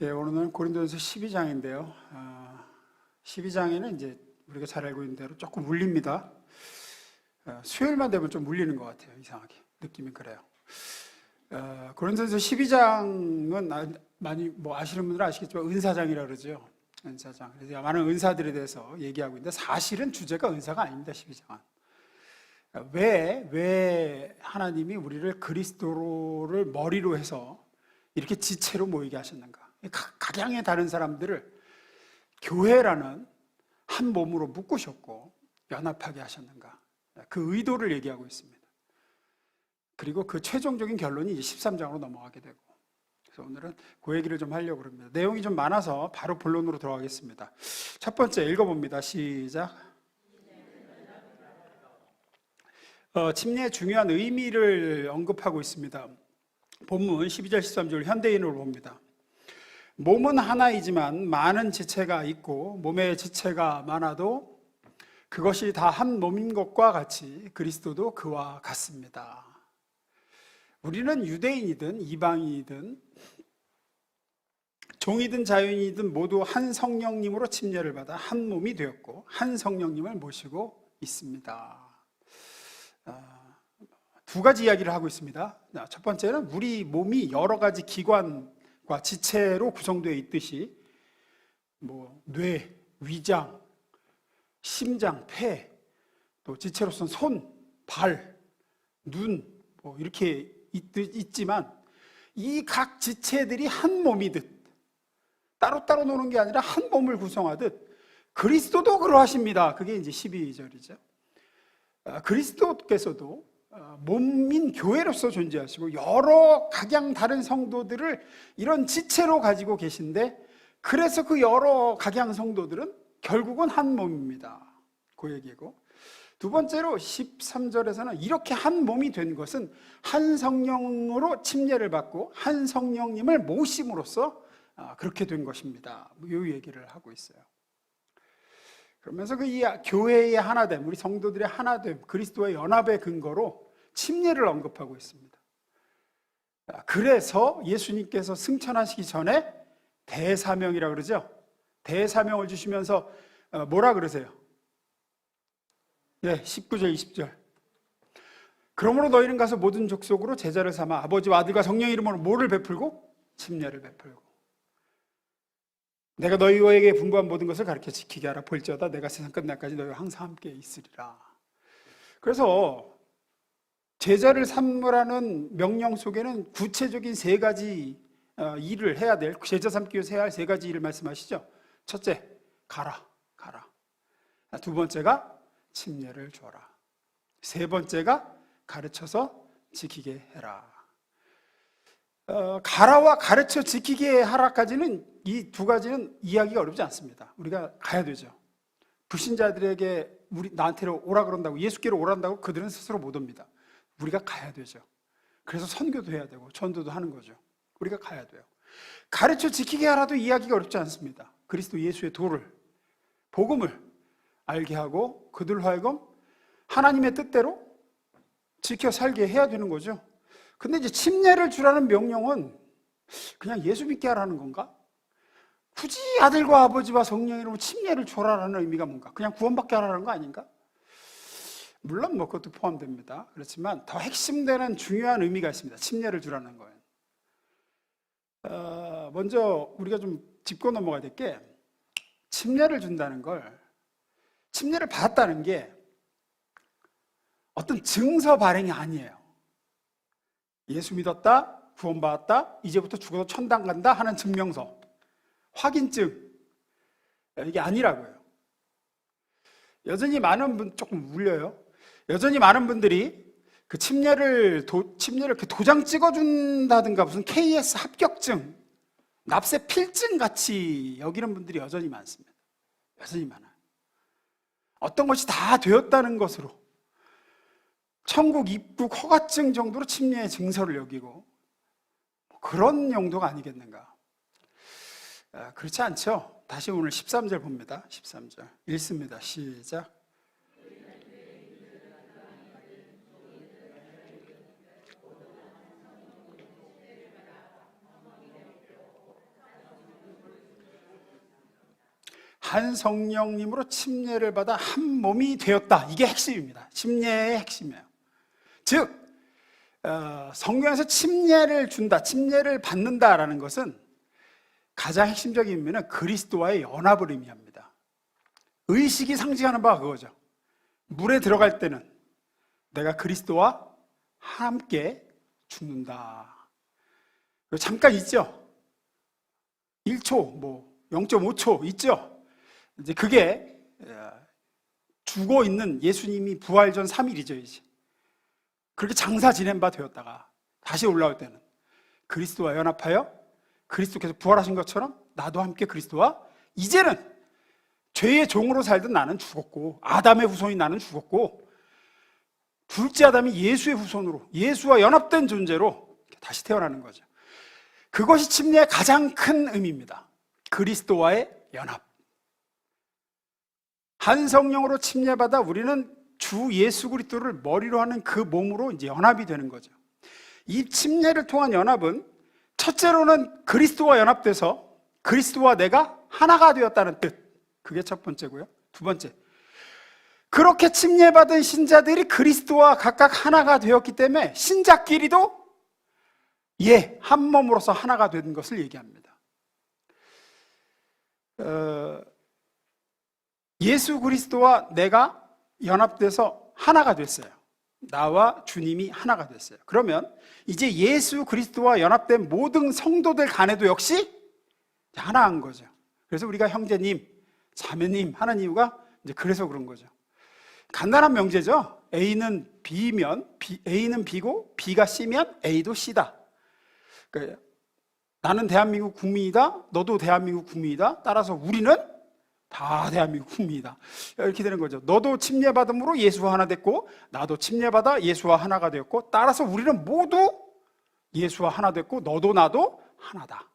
예, 오늘은 고린도전서 12장인데요. 12장에는 이제 우리가 잘 알고 있는 대로 조금 물립니다. 수요일만 되면 좀 물리는 것 같아요. 이상하게 느낌이 그래요. 고린도전서 12장은 많이 아시는 분들은 아시겠지만 은사장이라고 그러죠. 은사장. 그래서 많은 은사들에 대해서 얘기하고 있는데 사실은 주제가 은사가 아닙니다. 12장은. 왜 하나님이 우리를 그리스도를 머리로 해서 이렇게 지체로 모이게 하셨는가? 각양의 다른 사람들을 교회라는 한 몸으로 묶으셨고 연합하게 하셨는가? 그 의도를 얘기하고 있습니다. 그리고 그 최종적인 결론이 이제 13장으로 넘어가게 되고, 그래서 오늘은 그 얘기를 좀 하려고 합니다. 내용이 좀 많아서 바로 본론으로 들어가겠습니다. 첫 번째 읽어봅니다. 시작. 침례의 중요한 의미를 언급하고 있습니다. 본문 12절 13절 현대인으로 봅니다. 몸은 하나이지만 많은 지체가 있고 몸의 지체가 많아도 그것이 다 한 몸인 것과 같이 그리스도도 그와 같습니다. 우리는 유대인이든 이방인이든 종이든 자유인이든 모두 한 성령님으로 침례를 받아 한 몸이 되었고 한 성령님을 모시고 있습니다. 두 가지 이야기를 하고 있습니다. 첫 번째는 우리 몸이 여러 가지 기관과 지체로 구성되어 있듯이 뇌, 위장, 심장, 폐, 또 지체로서는 손, 발, 눈 이렇게 있지만 이 각 지체들이 한 몸이듯 따로따로 노는 게 아니라 한 몸을 구성하듯 그리스도도 그러하십니다. 그게 이제 12절이죠. 그리스도께서도 몸인 교회로서 존재하시고 여러 각양 다른 성도들을 이런 지체로 가지고 계신데, 그래서 그 여러 각양 성도들은 결국은 한 몸입니다. 그 얘기고, 두 번째로 13절에서는 이렇게 한 몸이 된 것은 한 성령으로 침례를 받고 한 성령님을 모심으로써 그렇게 된 것입니다. 이 얘기를 하고 있어요. 그러면서 이 교회의 하나됨, 우리 성도들의 하나됨, 그리스도의 연합의 근거로 침례를 언급하고 있습니다. 그래서 예수님께서 승천하시기 전에 대사명이라고 그러죠. 대사명을 주시면서 뭐라 그러세요? 네, 19절, 20절. 그러므로 너희는 가서 모든 족속으로 제자를 삼아 아버지와 아들과 성령 이름으로 뭐를 베풀고? 침례를 베풀고. 내가 너희에게 분부한 모든 것을 가르쳐 지키게 하라. 볼지어다 내가 세상 끝날까지 너희와 항상 함께 있으리라. 그래서 제자를 삼으라는 명령 속에는 구체적인 세 가지 일을 해야 될, 제자 삼기 위해서 해야 할 세 가지 일을 말씀하시죠. 첫째, 가라. 두 번째가 침례를 줘라. 세 번째가 가르쳐서 지키게 해라. 가라와 가르쳐 지키게 하라까지는, 이 두 가지는 이해하기가 어렵지 않습니다. 우리가 가야 되죠. 불신자들에게 나한테 오라 그런다고, 예수께로 오란다고 그들은 스스로 못 옵니다. 우리가 가야 되죠. 그래서 선교도 해야 되고 전도도 하는 거죠. 우리가 가야 돼요. 가르쳐 지키게 하라도 이해하기가 어렵지 않습니다. 그리스도 예수의 도를, 복음을 알게 하고 그들로 하여금 하나님의 뜻대로 지켜 살게 해야 되는 거죠. 근데 이제 침례를 주라는 명령은 그냥 예수 믿게 하라는 건가? 굳이 아들과 아버지와 성령으로 침례를 줘라라는 의미가 뭔가? 그냥 구원받게 하라는 거 아닌가? 물론 그것도 포함됩니다. 그렇지만 더 핵심되는 중요한 의미가 있습니다. 침례를 주라는 거예요. 먼저 우리가 좀 짚고 넘어가야 될 게, 침례를 준다는 걸, 침례를 받았다는 게 어떤 증서 발행이 아니에요. 예수 믿었다, 구원받았다, 이제부터 죽어서 천당 간다 하는 증명서, 확인증, 이게 아니라고요. 여전히 많은 분, 조금 울려요. 여전히 많은 분들이 그 침례를 이렇게 도장 찍어준다든가 무슨 KS 합격증, 납세 필증 같이 여기는 분들이 여전히 많습니다. 여전히 많아요. 어떤 것이 다 되었다는 것으로 천국 입국 허가증 정도로 침례의 증서를 여기고, 그런 용도가 아니겠는가? 그렇지 않죠. 다시 오늘 13절 봅니다. 13절 읽습니다. 시작. 한 성령님으로 침례를 받아 한 몸이 되었다. 이게 핵심입니다. 침례의 핵심이에요. 즉 성경에서 침례를 준다, 침례를 받는다라는 것은 가장 핵심적인 의미는 그리스도와의 연합을 의미합니다. 의식이 상징하는 바가 그거죠. 물에 들어갈 때는 내가 그리스도와 함께 죽는다. 잠깐 있죠. 1초, 0.5초 있죠. 이제 그게 죽어 있는 예수님이 부활 전 3일이죠. 이제 그렇게 장사 지낸 바 되었다가 다시 올라올 때는 그리스도와 연합하여 그리스도께서 부활하신 것처럼 나도 함께 그리스도와, 이제는 죄의 종으로 살던 나는 죽었고 아담의 후손인 나는 죽었고 둘째 아담이 예수의 후손으로, 예수와 연합된 존재로 다시 태어나는 거죠. 그것이 침례의 가장 큰 의미입니다. 그리스도와의 연합. 한 성령으로 침례받아 우리는 주 예수 그리스도를 머리로 하는 그 몸으로 이제 연합이 되는 거죠. 이 침례를 통한 연합은 첫째로는 그리스도와 연합돼서 그리스도와 내가 하나가 되었다는 뜻. 그게 첫 번째고요. 두 번째, 그렇게 침례받은 신자들이 그리스도와 각각 하나가 되었기 때문에 신자끼리도 한 몸으로서 하나가 된 것을 얘기합니다. 예수 그리스도와 내가 연합돼서 하나가 됐어요. 나와 주님이 하나가 됐어요. 그러면 이제 예수 그리스도와 연합된 모든 성도들 간에도 역시 하나인 거죠. 그래서 우리가 형제님, 자매님 하는 이유가 이제 그래서 그런 거죠. 간단한 명제죠. A는 B면 A는 B고 B가 C면 A도 C다. 그러니까 나는 대한민국 국민이다. 너도 대한민국 국민이다. 따라서 우리는 다 대한민국 국민이다. 이렇게 되는 거죠. 너도 침례받음으로 예수와 하나 됐고 나도 침례받아 예수와 하나가 되었고 따라서 우리는 모두 예수와 하나 됐고 너도 나도 하나다.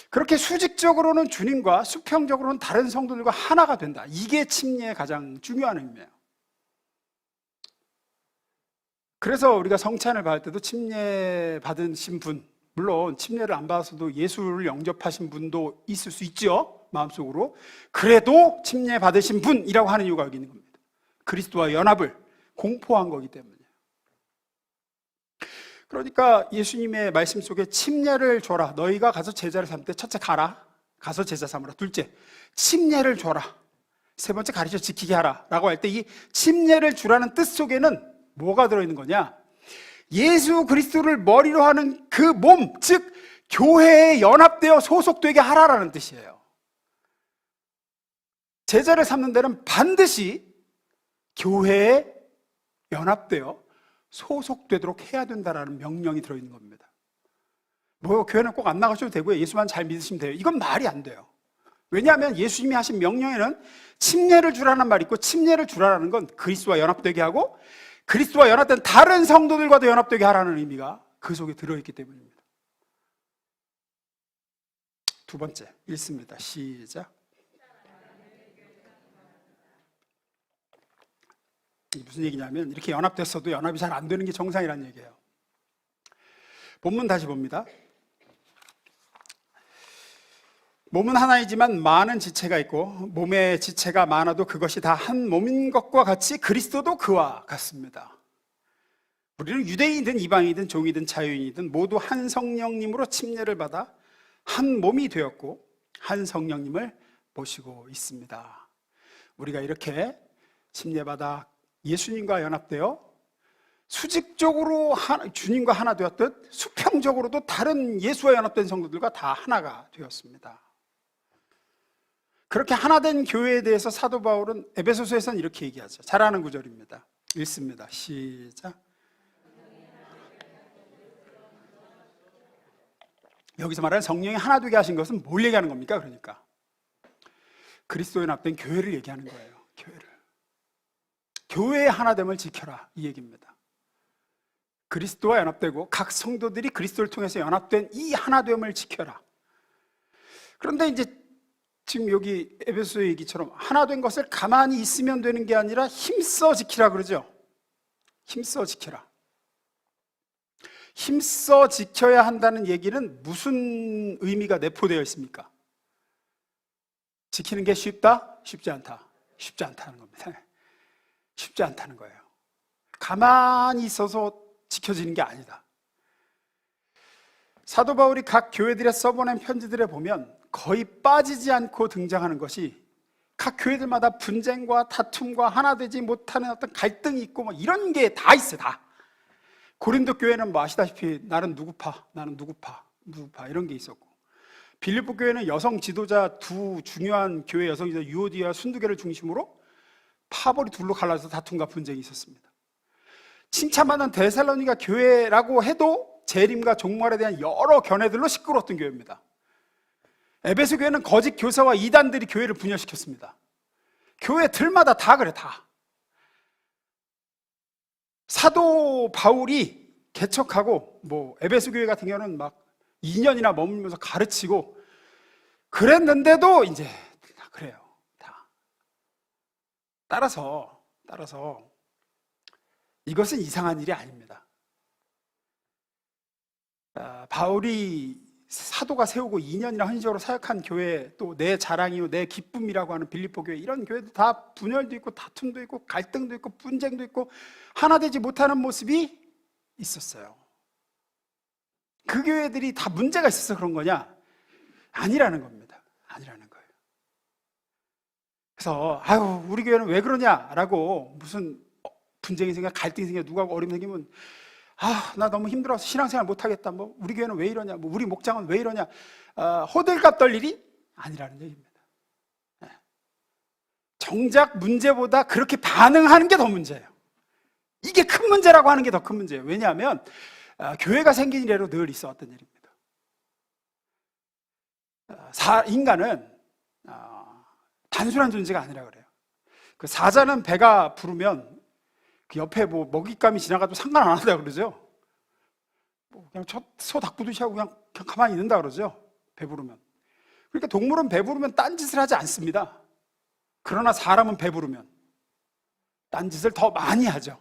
그렇게 수직적으로는 주님과 수평적으로는 다른 성도들과 하나가 된다. 이게 침례의 가장 중요한 의미예요. 그래서 우리가 성찬을 받을 때도 침례 받으신 분, 물론 침례를 안 받아서도 예수를 영접하신 분도 있을 수 있죠, 마음속으로. 그래도 침례 받으신 분이라고 하는 이유가 여기 있는 겁니다. 그리스도와 연합을 공포한 거기 때문이에요. 그러니까 예수님의 말씀 속에 침례를 줘라. 너희가 가서 제자를 삼을 때 첫째 가라. 가서 제자 삼으라. 둘째 침례를 줘라. 세 번째 가르쳐 지키게 하라 라고 할 때 이 침례를 주라는 뜻 속에는 뭐가 들어있는 거냐? 예수 그리스도를 머리로 하는 그 몸, 즉 교회에 연합되어 소속되게 하라라는 뜻이에요. 제자를 삼는 데는 반드시 교회에 연합되어 소속되도록 해야 된다라는 명령이 들어있는 겁니다. 교회는 꼭 안 나가셔도 되고요, 예수만 잘 믿으시면 돼요, 이건 말이 안 돼요. 왜냐하면 예수님이 하신 명령에는 침례를 주라는 말이 있고, 침례를 주라는 건 그리스도와 연합되게 하고 그리스도와 연합된 다른 성도들과도 연합되게 하라는 의미가 그 속에 들어있기 때문입니다. 두 번째 읽습니다. 시작. 무슨 얘기냐면 이렇게 연합됐어도 연합이 잘 안 되는 게 정상이라는 얘기예요. 본문 다시 봅니다. 몸은 하나이지만 많은 지체가 있고 몸의 지체가 많아도 그것이 다 한 몸인 것과 같이 그리스도도 그와 같습니다. 우리는 유대인이든 이방인이든 종이든 자유인이든 모두 한 성령님으로 침례를 받아 한 몸이 되었고 한 성령님을 모시고 있습니다. 우리가 이렇게 침례받아 예수님과 연합되어 수직적으로 주님과 하나 되었듯 수평적으로도 다른 예수와 연합된 성도들과 다 하나가 되었습니다. 그렇게 하나된 교회에 대해서 사도 바울은 에베소서에서는 이렇게 얘기하죠. 잘 아는 구절입니다. 읽습니다. 시작. 여기서 말하는 성령이 하나 되게 하신 것은 뭘 얘기하는 겁니까? 그러니까 그리스도에 연합된 교회를 얘기하는 거예요. 교회의 하나됨을 지켜라, 이 얘기입니다. 그리스도와 연합되고 각 성도들이 그리스도를 통해서 연합된 이 하나됨을 지켜라. 그런데 이제 지금 여기 에베소의 얘기처럼 하나된 것을 가만히 있으면 되는 게 아니라 힘써 지키라 그러죠. 힘써 지켜라. 힘써 지켜야 한다는 얘기는 무슨 의미가 내포되어 있습니까? 지키는 게 쉽다? 쉽지 않다. 쉽지 않다는 겁니다. 쉽지 않다는 거예요. 가만히 있어서 지켜지는 게 아니다. 사도 바울이 각 교회들에 써보낸 편지들에 보면 거의 빠지지 않고 등장하는 것이 각 교회들마다 분쟁과 다툼과 하나 되지 못하는 어떤 갈등이 있고 뭐 이런 게 다 있어요. 다. 고린도 교회는 뭐 아시다시피 나는 누구파, 나는 누구파 이런 게 있었고, 빌립보 교회는 여성 지도자 두 중요한 교회 여성 지도자 유오디아와 순두계를 중심으로 파벌이 둘로 갈라서 다툼과 분쟁이 있었습니다. 칭찬받는 데살로니가 교회라고 해도 재림과 종말에 대한 여러 견해들로 시끄러웠던 교회입니다. 에베소 교회는 거짓 교사와 이단들이 교회를 분열시켰습니다. 교회 들마다 다 그래, 다. 사도 바울이 개척하고 뭐 에베소 교회 같은 경우는 막 2년이나 머물면서 가르치고 그랬는데도 이제 다 그래요. 다. 따라서 이것은 이상한 일이 아닙니다. 바울이 사도가 세우고 2년이나 헌신적으로 사역한 교회, 또 내 자랑이요 내 기쁨이라고 하는 빌립보 교회, 이런 교회도 다 분열도 있고 다툼도 있고 갈등도 있고 분쟁도 있고 하나 되지 못하는 모습이 있었어요. 그 교회들이 다 문제가 있어서 그런 거냐? 아니라는 겁니다. 아니라는 거예요. 그래서 아유 우리 교회는 왜 그러냐라고 무슨 분쟁이 생겨 갈등이 생겨 누가 어려움이 생기면 나 너무 힘들어서 신앙생활 못하겠다, 뭐 우리 교회는 왜 이러냐, 뭐 우리 목장은 왜 이러냐, 호들갑 떨 일이 아니라는 얘기입니다. 정작 문제보다 그렇게 반응하는 게 더 문제예요. 이게 큰 문제라고 하는 게 더 큰 문제예요. 왜냐하면 교회가 생긴 이래로 늘 있어왔던 일입니다. 인간은 단순한 존재가 아니라 그래요. 그 사자는 배가 부르면 그 옆에 뭐 먹잇감이 지나가도 상관 안 한다 그러죠. 뭐 그냥 소 닭부듯이 하고 그냥 가만히 있는다 그러죠. 배부르면. 그러니까 동물은 배부르면 딴짓을 하지 않습니다. 그러나 사람은 배부르면 딴짓을 더 많이 하죠.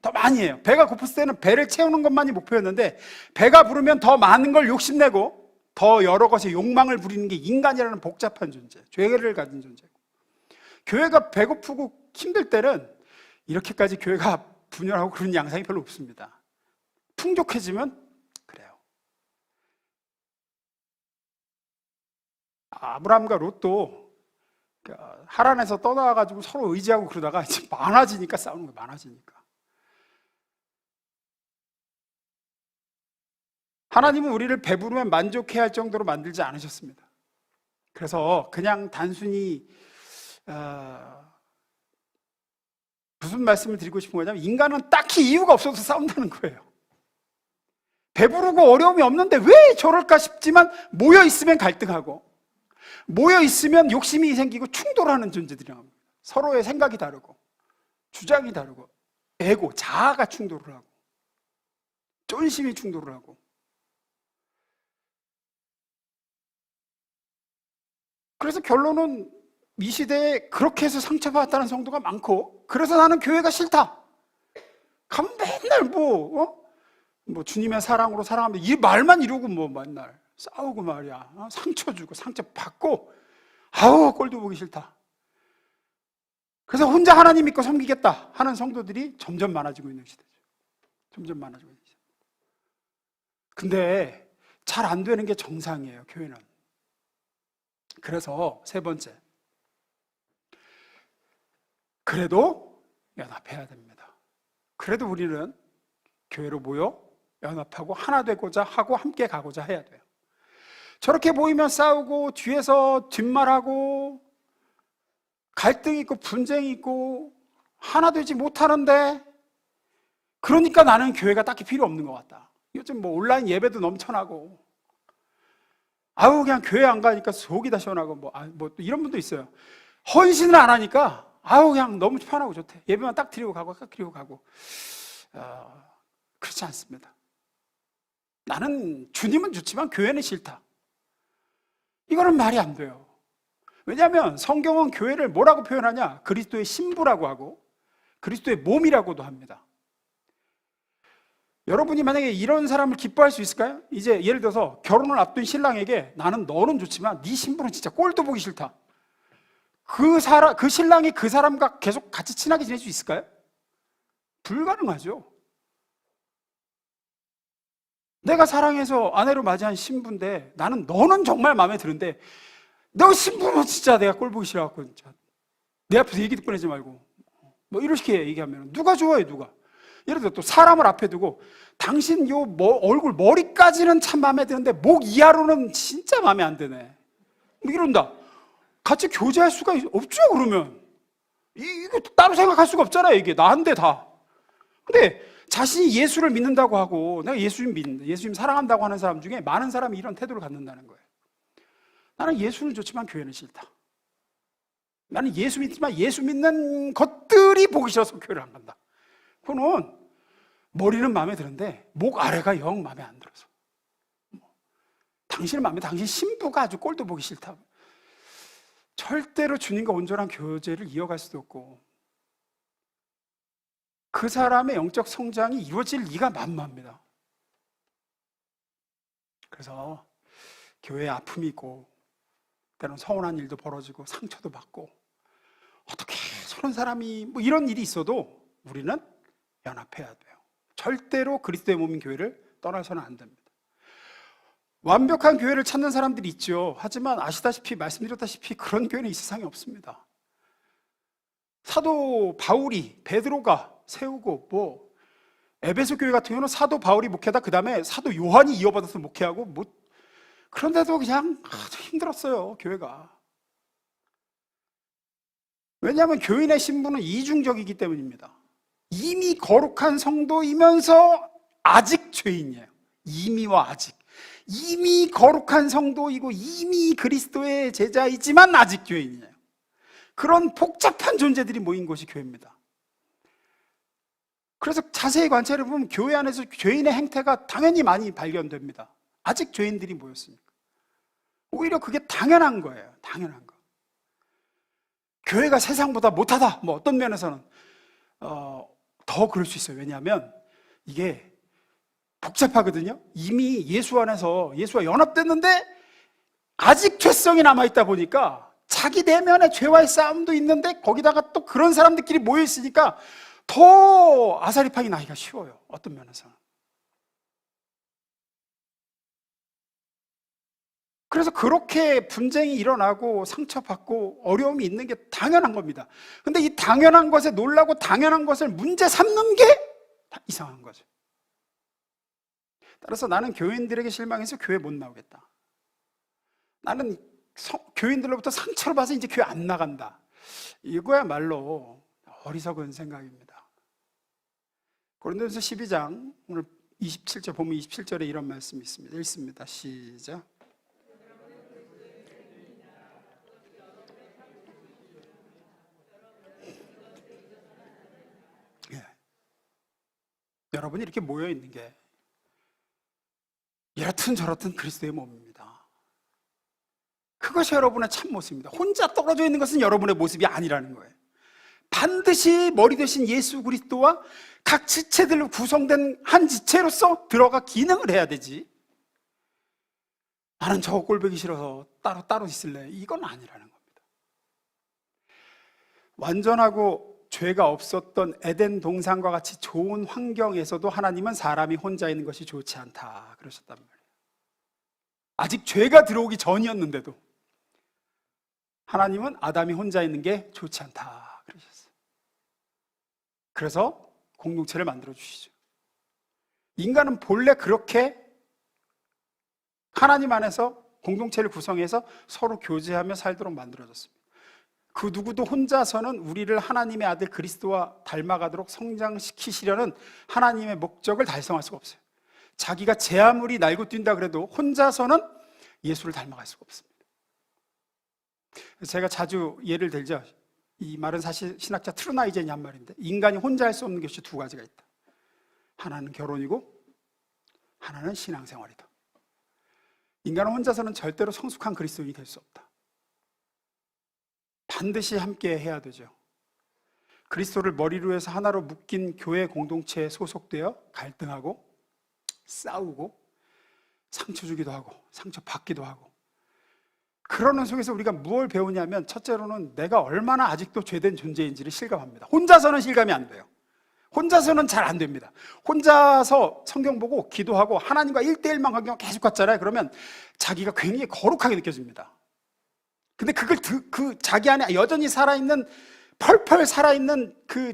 더 많이 해요. 배가 고팠을 때는 배를 채우는 것만이 목표였는데 배가 부르면 더 많은 걸 욕심내고 더 여러 것에 욕망을 부리는 게 인간이라는 복잡한 존재, 죄를 가진 존재고, 교회가 배고프고 힘들 때는 이렇게까지 교회가 분열하고 그런 양상이 별로 없습니다. 풍족해지면 그래요. 아브라함과 롯도 하란에서 떠나가지고 서로 의지하고 그러다가 이제 많아지니까 싸우는 거예요. 많아지니까. 하나님은 우리를 배부르면 만족해야 할 정도로 만들지 않으셨습니다. 그래서 그냥 단순히 무슨 말씀을 드리고 싶은 거냐면 인간은 딱히 이유가 없어서 싸운다는 거예요. 배부르고 어려움이 없는데 왜 저럴까 싶지만 모여있으면 갈등하고 모여있으면 욕심이 생기고 충돌하는 존재들이란 겁니다. 서로의 생각이 다르고 주장이 다르고 에고, 자아가 충돌을 하고 쫀심이 충돌을 하고, 그래서 결론은 이 시대에 그렇게 해서 상처받았다는 성도가 많고, 그래서 나는 교회가 싫다. 가면 맨날 뭐 주님의 사랑으로 사랑하면 이 말만 이루고 뭐 맨날 싸우고 말이야. 상처 주고 상처 받고 꼴도 보기 싫다. 그래서 혼자 하나님 믿고 섬기겠다 하는 성도들이 점점 많아지고 있는 시대죠. 점점 많아지고 있는 시대. 근데 잘 안 되는 게 정상이에요, 교회는. 그래서 세 번째, 그래도 연합해야 됩니다. 그래도 우리는 교회로 모여 연합하고 하나 되고자 하고 함께 가고자 해야 돼요. 저렇게 모이면 싸우고 뒤에서 뒷말하고 갈등이 있고 분쟁이 있고 하나 되지 못하는데, 그러니까 나는 교회가 딱히 필요 없는 것 같다. 요즘 뭐 온라인 예배도 넘쳐나고 그냥 교회 안 가니까 속이 다 시원하고 뭐 또 이런 분도 있어요. 헌신을 안 하니까 그냥 너무 편하고 좋대. 예배만 딱 드리고 가고 딱 드리고 가고. 그렇지 않습니다. 나는 주님은 좋지만 교회는 싫다. 이거는 말이 안 돼요. 왜냐하면 성경은 교회를 뭐라고 표현하냐? 그리스도의 신부라고 하고 그리스도의 몸이라고도 합니다. 여러분이 만약에 이런 사람을 기뻐할 수 있을까요? 이제 예를 들어서 결혼을 앞둔 신랑에게 나는 너는 좋지만 네 신부는 진짜 꼴도 보기 싫다. 그 신랑이 그 사람과 계속 같이 친하게 지낼 수 있을까요? 불가능하죠. 내가 사랑해서 아내로 맞이한 신부인데 나는 너는 정말 마음에 드는데 너 신부는 진짜 내가 꼴 보기 싫어갖고 진짜 내 앞에서 얘기도 꺼내지 말고 뭐 이렇게 얘기하면 누가 좋아해 누가? 예를 들어 또 사람을 앞에 두고 당신 요 얼굴 머리까지는 참 마음에 드는데 목 이하로는 진짜 마음에 안 드네 뭐 이런다. 같이 교제할 수가 없죠. 그러면 이거 따로 생각할 수가 없잖아요. 이게 나한테 다. 근데 자신이 예수를 믿는다고 하고 내가 예수님 믿는다, 예수님 사랑한다고 하는 사람 중에 많은 사람이 이런 태도를 갖는다는 거예요. 나는 예수는 좋지만 교회는 싫다. 나는 예수 믿지만 예수 믿는 것들이 보기 싫어서 교회를 안 간다. 그거는 머리는 마음에 드는데 목 아래가 영 마음에 안 들어서. 당신은 마음에 당신 신부가 아주 꼴도 보기 싫다. 절대로 주님과 온전한 교제를 이어갈 수도 없고 그 사람의 영적 성장이 이루어질 리가 만무합니다. 그래서 교회에 아픔이 있고 때로는 서운한 일도 벌어지고 상처도 받고 어떻게 저런 사람이 뭐 이런 일이 있어도 우리는 연합해야 돼요. 절대로 그리스도의 몸인 교회를 떠나서는 안 됩니다. 완벽한 교회를 찾는 사람들이 있죠. 하지만 아시다시피 말씀드렸다시피 그런 교회는 이 세상에 없습니다. 사도 바울이 베드로가 세우고 뭐 에베소 교회 같은 경우는 사도 바울이 목회다 그 다음에 사도 요한이 이어받아서 목회하고 뭐 그런데도 그냥 아주 힘들었어요. 교회가. 왜냐하면 교인의 신분은 이중적이기 때문입니다. 이미 거룩한 성도이면서 아직 죄인이에요. 이미와 아직. 이미 거룩한 성도이고 이미 그리스도의 제자이지만 아직 죄인이에요. 그런 복잡한 존재들이 모인 곳이 교회입니다. 그래서 자세히 관찰해 보면 교회 안에서 죄인의 행태가 당연히 많이 발견됩니다. 아직 죄인들이 모였으니까. 오히려 그게 당연한 거예요. 당연한 거. 교회가 세상보다 못하다. 뭐 어떤 면에서는 더 그럴 수 있어요. 왜냐하면 이게 복잡하거든요. 이미 예수 안에서 예수와 연합됐는데 아직 죄성이 남아있다 보니까 자기 내면의 죄와의 싸움도 있는데 거기다가 또 그런 사람들끼리 모여있으니까 더 아사리팡이 나기가 쉬워요. 어떤 면에서는. 그래서 그렇게 분쟁이 일어나고 상처받고 어려움이 있는 게 당연한 겁니다. 근데 이 당연한 것에 놀라고 당연한 것을 문제 삼는 게 이상한 거죠. 따라서 나는 교인들에게 실망해서 교회 못 나오겠다. 나는 교인들로부터 상처를 받아서 이제 교회 안 나간다. 이거야말로 어리석은 생각입니다. 고린도전서 12장 오늘 27절 보면 27절에 이런 말씀이 있습니다. 읽습니다. 시작. 예. 여러분이 이렇게 모여 있는 게 이렇든 저렇든 그리스도의 몸입니다. 그것이 여러분의 참모습입니다. 혼자 떨어져 있는 것은 여러분의 모습이 아니라는 거예요. 반드시 머리 되신 예수 그리스도와 각 지체들로 구성된 한 지체로서 들어가 기능을 해야 되지, 나는 저거 꼴보기 싫어서 따로 있을래, 이건 아니라는 겁니다. 완전하고 죄가 없었던 에덴 동산과 같이 좋은 환경에서도 하나님은 사람이 혼자 있는 것이 좋지 않다 그러셨단 말이에요. 아직 죄가 들어오기 전이었는데도 하나님은 아담이 혼자 있는 게 좋지 않다 그러셨어요. 그래서 공동체를 만들어 주시죠. 인간은 본래 그렇게 하나님 안에서 공동체를 구성해서 서로 교제하며 살도록 만들어졌습니다. 그 누구도 혼자서는 우리를 하나님의 아들 그리스도와 닮아가도록 성장시키시려는 하나님의 목적을 달성할 수가 없어요. 자기가 제 아무리 날고 뛴다 그래도 혼자서는 예수를 닮아갈 수가 없습니다. 제가 자주 예를 들죠. 이 말은 사실 신학자 트루나이젠이 한 말인데, 인간이 혼자 할 수 없는 것이 두 가지가 있다. 하나는 결혼이고 하나는 신앙생활이다. 인간은 혼자서는 절대로 성숙한 그리스도인이 될 수 없다. 반드시 함께 해야 되죠. 그리스도를 머리로 해서 하나로 묶인 교회 공동체에 소속되어 갈등하고 싸우고 상처 주기도 하고 상처 받기도 하고, 그러는 속에서 우리가 무엇을 배우냐면 첫째로는 내가 얼마나 아직도 죄된 존재인지를 실감합니다. 혼자서는 실감이 안 돼요. 혼자서는 잘 안 됩니다. 혼자서 성경 보고 기도하고 하나님과 1대1만 관계가 계속 갔잖아요. 그러면 자기가 굉장히 거룩하게 느껴집니다. 근데 그걸 그 자기 안에 여전히 살아있는, 펄펄 살아있는 그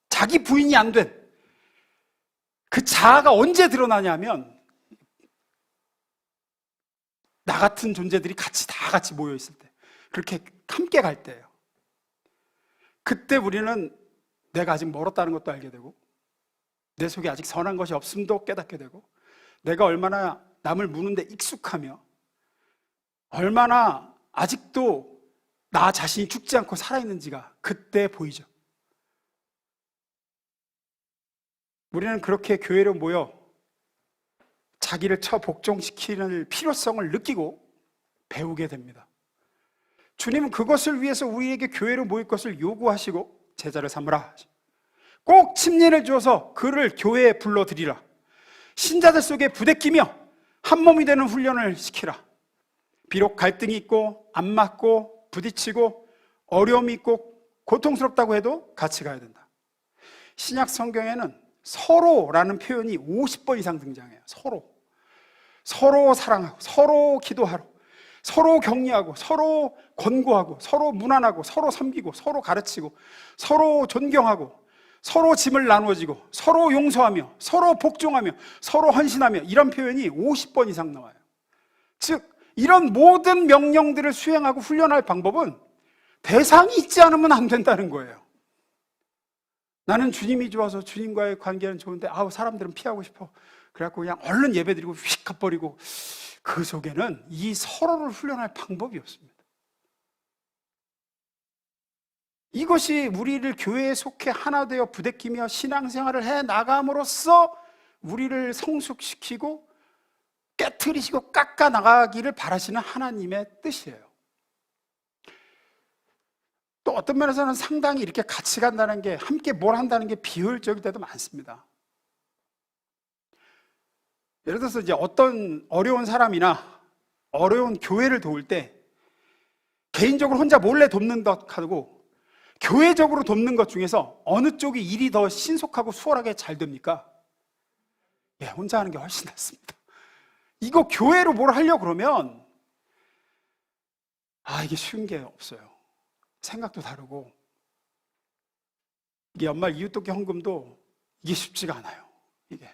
자기 부인이 안 된 그 자아가 언제 드러나냐면 나 같은 존재들이 다 같이 모여 있을 때, 그렇게 함께 갈 때예요. 그때 우리는 내가 아직 멀었다는 것도 알게 되고 내 속에 아직 선한 것이 없음도 깨닫게 되고 내가 얼마나 남을 무는데 익숙하며 얼마나 아직도 나 자신이 죽지 않고 살아있는지가 그때 보이죠. 우리는 그렇게 교회로 모여 자기를 복종시키는 필요성을 느끼고 배우게 됩니다. 주님은 그것을 위해서 우리에게 교회로 모일 것을 요구하시고 제자를 삼으라, 꼭 침례를 주어서 그를 교회에 불러들이라, 신자들 속에 부대끼며 한 몸이 되는 훈련을 시키라. 비록 갈등이 있고 안 맞고 부딪히고 어려움이 있고 고통스럽다고 해도 같이 가야 된다. 신약 성경에는 서로라는 표현이 50번 이상 등장해요. 서로 사랑하고 서로 기도하러, 서로 격려하고 서로 권고하고 서로 문안하고 서로 섬기고 서로 가르치고 서로 존경하고 서로 짐을 나누어지고 서로 용서하며 서로 복종하며 서로 헌신하며, 이런 표현이 50번 이상 나와요. 즉 이런 모든 명령들을 수행하고 훈련할 방법은 대상이 있지 않으면 안 된다는 거예요. 나는 주님이 좋아서 주님과의 관계는 좋은데 사람들은 피하고 싶어. 그래갖고 그냥 얼른 예배드리고 휙 가버리고, 그 속에는 이 서로를 훈련할 방법이 없습니다. 이것이 우리를 교회에 속해 하나 되어 부대끼며 신앙생활을 해 나감으로써 우리를 성숙시키고 깨트리시고 깎아 나가기를 바라시는 하나님의 뜻이에요. 또 어떤 면에서는 상당히 이렇게 같이 간다는 게, 함께 뭘 한다는 게 비효율적일 때도 많습니다. 예를 들어서 이제 어떤 어려운 사람이나 어려운 교회를 도울 때 개인적으로 혼자 몰래 돕는 것하고 교회적으로 돕는 것 중에서 어느 쪽이 일이 더 신속하고 수월하게 잘 됩니까? 혼자 하는 게 훨씬 낫습니다. 이거 교회로 뭘 하려고 그러면 이게 쉬운 게 없어요. 생각도 다르고, 이게 연말 이웃돕기 헌금도 이게 쉽지가 않아요. 이게.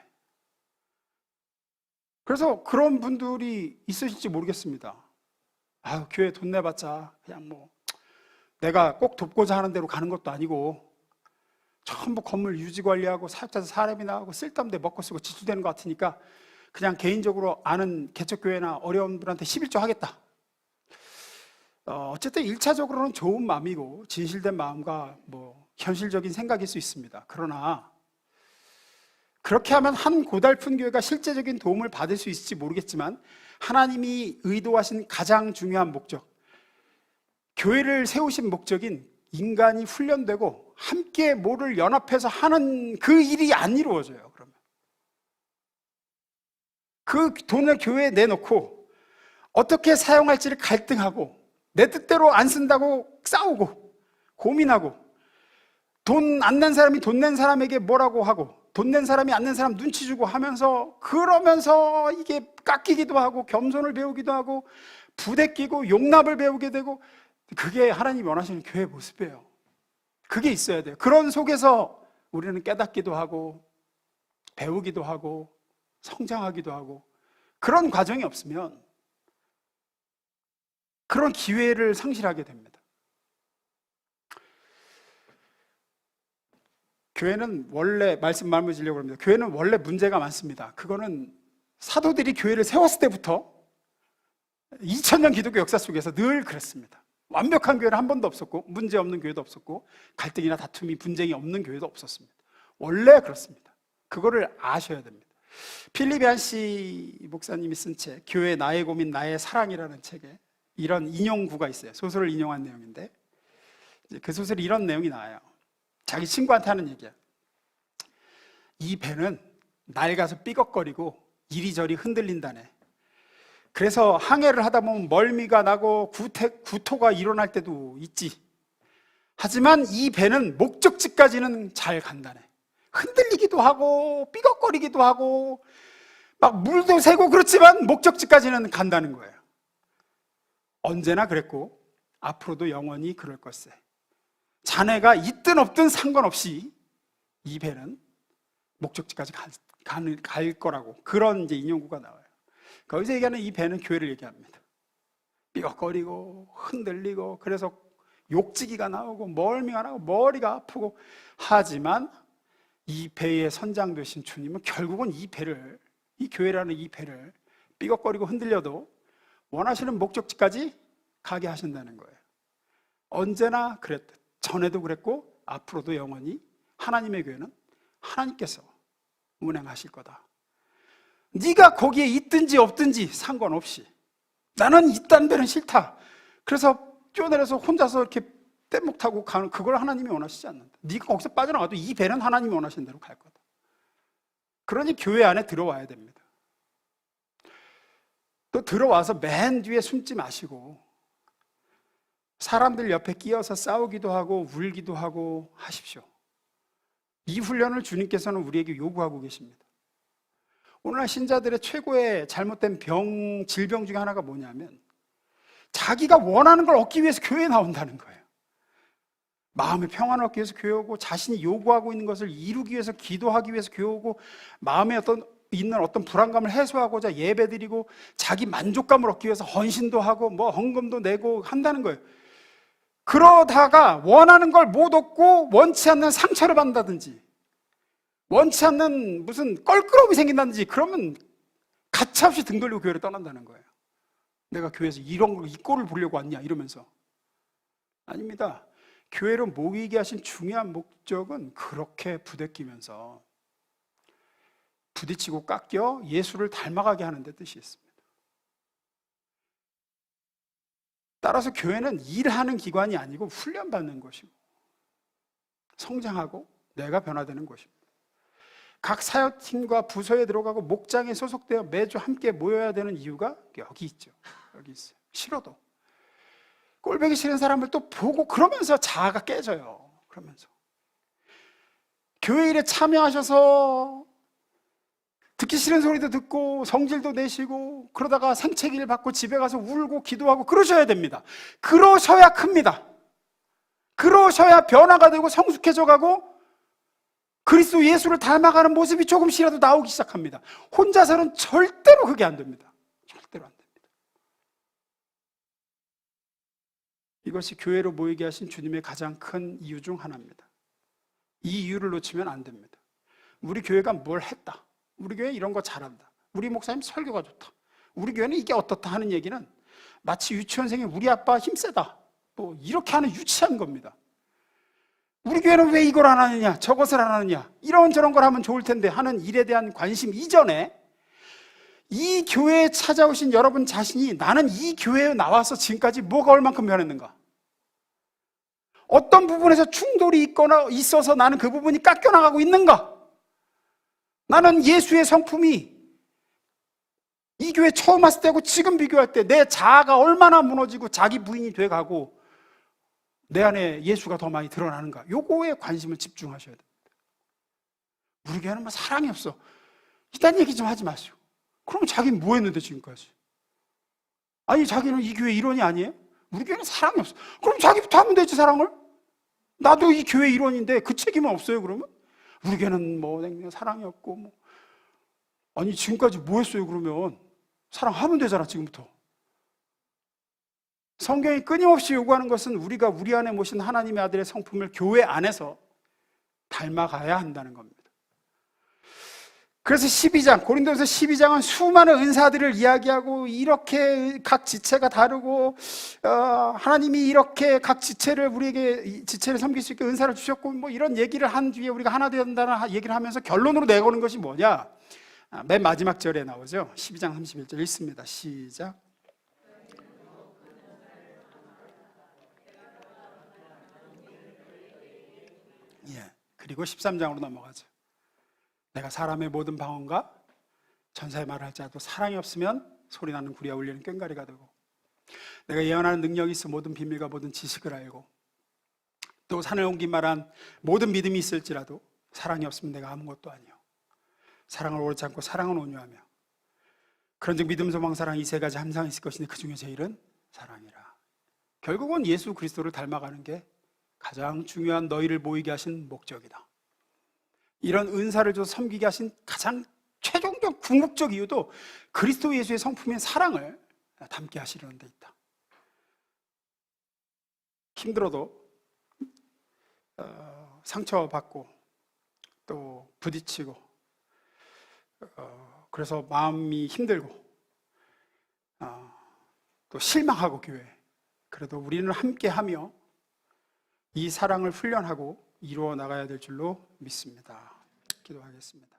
그래서 그런 분들이 있으실지 모르겠습니다. 교회 돈 내봤자 그냥 내가 꼭 돕고자 하는 대로 가는 것도 아니고 전부 건물 유지 관리하고 사역자들 사람이나 하고 쓸데없는 데 먹고 쓰고 지출되는 것 같으니까 그냥 개인적으로 아는 개척교회나 어려운 분한테 11조 하겠다. 어쨌든 1차적으로는 좋은 마음이고 진실된 마음과 현실적인 생각일 수 있습니다. 그러나 그렇게 하면 한 고달픈 교회가 실제적인 도움을 받을 수 있을지 모르겠지만, 하나님이 의도하신 가장 중요한 목적, 교회를 세우신 목적인 인간이 훈련되고 함께 뭐를 연합해서 하는 그 일이 안 이루어져요. 그러면 그 돈을 교회에 내놓고 어떻게 사용할지를 갈등하고 내 뜻대로 안 쓴다고 싸우고 고민하고, 돈 안 낸 사람이 돈 낸 사람에게 뭐라고 하고 돈 낸 사람이 안 낸 사람 눈치 주고 하면서, 그러면서 이게 깎이기도 하고 겸손을 배우기도 하고 부대끼고 용납을 배우게 되고, 그게 하나님이 원하시는 교회의 모습이에요. 그게 있어야 돼요. 그런 속에서 우리는 깨닫기도 하고 배우기도 하고 성장하기도 하고, 그런 과정이 없으면 그런 기회를 상실하게 됩니다. 교회는 원래, 말씀 마무리지려고 합니다. 교회는 원래 문제가 많습니다. 그거는 사도들이 교회를 세웠을 때부터 2000년 기독교 역사 속에서 늘 그랬습니다. 완벽한 교회는 한 번도 없었고 문제 없는 교회도 없었고 갈등이나 다툼이 분쟁이 없는 교회도 없었습니다. 원래 그렇습니다. 그거를 아셔야 됩니다. 필립 얀시 목사님이 쓴 책, 교회 나의 고민 나의 사랑이라는 책에 이런 인용구가 있어요. 소설을 인용한 내용인데, 그 소설에 이런 내용이 나와요. 자기 친구한테 하는 얘기야. 이 배는 낡아서 삐걱거리고 이리저리 흔들린다네. 그래서 항해를 하다 보면 멀미가 나고 구토가 일어날 때도 있지. 하지만 이 배는 목적지까지는 잘 간다네. 흔들리기도 하고 삐걱거리기도 하고 막 물도 새고 그렇지만 목적지까지는 간다는 거예요. 언제나 그랬고 앞으로도 영원히 그럴 것세. 자네가 있든 없든 상관없이 이 배는 목적지까지 갈 거라고, 그런 이제 인용구가 나와요. 거기서 얘기하는 이 배는 교회를 얘기합니다. 삐걱거리고 흔들리고 그래서 욕지기가 나오고 멀미가 나고 머리가 아프고, 하지만 이 배의 선장 되신 주님은 결국은 이 배를, 이 교회라는 이 배를 삐걱거리고 흔들려도 원하시는 목적지까지 가게 하신다는 거예요. 언제나 그랬듯 전에도 그랬고 앞으로도 영원히 하나님의 교회는 하나님께서 운행하실 거다. 네가 거기에 있든지 없든지 상관없이 나는 이딴 데는 싫다. 그래서 뛰어내려서 혼자서 이렇게 뗏목 타고 가는, 그걸 하나님이 원하시지 않는다. 네가 거기서 빠져나가도 이 배는 하나님이 원하시는 대로 갈 거다. 그러니 교회 안에 들어와야 됩니다. 또 들어와서 맨 뒤에 숨지 마시고 사람들 옆에 끼어서 싸우기도 하고 울기도 하고 하십시오. 이 훈련을 주님께서는 우리에게 요구하고 계십니다. 오늘날 신자들의 최고의 잘못된 질병 중에 하나가 뭐냐면 자기가 원하는 걸 얻기 위해서 교회에 나온다는 거예요. 마음의 평안을 얻기 위해서 교회 오고, 자신이 요구하고 있는 것을 이루기 위해서 기도하기 위해서 교회 오고, 마음에 있는 어떤 불안감을 해소하고자 예배드리고, 자기 만족감을 얻기 위해서 헌신도 하고 뭐 헌금도 내고 한다는 거예요. 그러다가 원하는 걸 못 얻고 원치 않는 상처를 받는다든지 원치 않는 무슨 껄끄러움이 생긴다든지 그러면 가차없이 등 돌리고 교회를 떠난다는 거예요. 내가 교회에서 이 꼴을 보려고 왔냐 이러면서. 아닙니다. 교회로 모이게 하신 중요한 목적은 그렇게 부대끼면서 부딪히고 깎여 예수를 닮아가게 하는 데 뜻이 있습니다. 따라서 교회는 일하는 기관이 아니고 훈련받는 것이고 성장하고 내가 변화되는 것입니다. 각 사역팀과 부서에 들어가고 목장에 소속되어 매주 함께 모여야 되는 이유가 여기 있죠. 여기 있어요. 싫어도 꼴보기 싫은 사람을 또 보고 그러면서 자아가 깨져요. 그러면서 교회 일에 참여하셔서 듣기 싫은 소리도 듣고 성질도 내시고 그러다가 생채기를 받고 집에 가서 울고 기도하고 그러셔야 됩니다. 그러셔야 큽니다. 그러셔야 변화가 되고 성숙해져 가고 그리스도 예수를 닮아가는 모습이 조금씩이라도 나오기 시작합니다. 혼자서는 절대로 그게 안 됩니다. 절대로 안 됩니다. 이것이 교회로 모이게 하신 주님의 가장 큰 이유 중 하나입니다. 이 이유를 놓치면 안 됩니다. 우리 교회가 뭘 했다, 우리 교회 이런 거 잘한다, 우리 목사님 설교가 좋다, 우리 교회는 이게 어떻다 하는 얘기는 마치 유치원생이 우리 아빠 힘세다 뭐 이렇게 하는 유치한 겁니다. 우리 교회는 왜 이걸 안 하느냐, 저것을 안 하느냐, 이런 저런 걸 하면 좋을 텐데 하는 일에 대한 관심 이전에 이 교회에 찾아오신 여러분 자신이 나는 이 교회에 나와서 지금까지 뭐가 얼만큼 변했는가, 어떤 부분에서 충돌이 있어서 나는 그 부분이 깎여나가고 있는가, 나는 예수의 성품이 이 교회 처음 왔을 때하고 지금 비교할 때 내 자아가 얼마나 무너지고 자기 부인이 돼가고 내 안에 예수가 더 많이 드러나는가, 요거에 관심을 집중하셔야 됩니다. 우리 교회는 뭐 사랑이 없어, 이딴 얘기 좀 하지 마시오. 그러면 자기는 뭐 했는데 지금까지? 아니 자기는 이 교회 일원이 아니에요? 우리 교회는 사랑이 없어. 그럼 자기부터 하면 되지, 사랑을. 나도 이 교회 일원인데 그 책임은 없어요 그러면? 우리 교회는 뭐 사랑이 없고 뭐. 아니 지금까지 뭐 했어요 그러면? 사랑하면 되잖아 지금부터. 성경이 끊임없이 요구하는 것은 우리가 우리 안에 모신 하나님의 아들의 성품을 교회 안에서 닮아가야 한다는 겁니다. 그래서 12장, 고린도전서 12장은 수많은 은사들을 이야기하고 이렇게 각 지체가 다르고 하나님이 이렇게 각 지체를 우리에게 지체를 섬길 수 있게 은사를 주셨고 뭐 이런 얘기를 한 뒤에 우리가 하나 된다는 얘기를 하면서 결론으로 내거는 것이 뭐냐? 맨 마지막 절에 나오죠. 12장 31절 읽습니다. 시작. 예. 그리고 13장으로 넘어가죠. 내가 사람의 모든 방언과 전사의 말을 할지라도 사랑이 없으면 소리나는 구리와 울리는 꽹과리가 되고, 내가 예언하는 능력이 있어 모든 비밀과 모든 지식을 알고, 또 산을 옮긴 말한 모든 믿음이 있을지라도 사랑이 없으면 내가 아무것도 아니요. 사랑을 오르지 않고 사랑은 온유하며, 그런즉 믿음, 소망, 사랑 이 세 가지 함상이 있을 것인데 그 중에 제일은 사랑이라. 결국은 예수 그리스도를 닮아가는 게 가장 중요한 너희를 모이게 하신 목적이다. 이런 은사를 줘서 섬기게 하신 가장 최종적 궁극적 이유도 그리스도 예수의 성품인 사랑을 담게 하시려는 데 있다. 힘들어도 상처받고 또 부딪히고 그래서 마음이 힘들고 또 실망하고 교회, 그래도 우리는 함께하며 이 사랑을 훈련하고 이루어 나가야 될 줄로 믿습니다. 기도하겠습니다.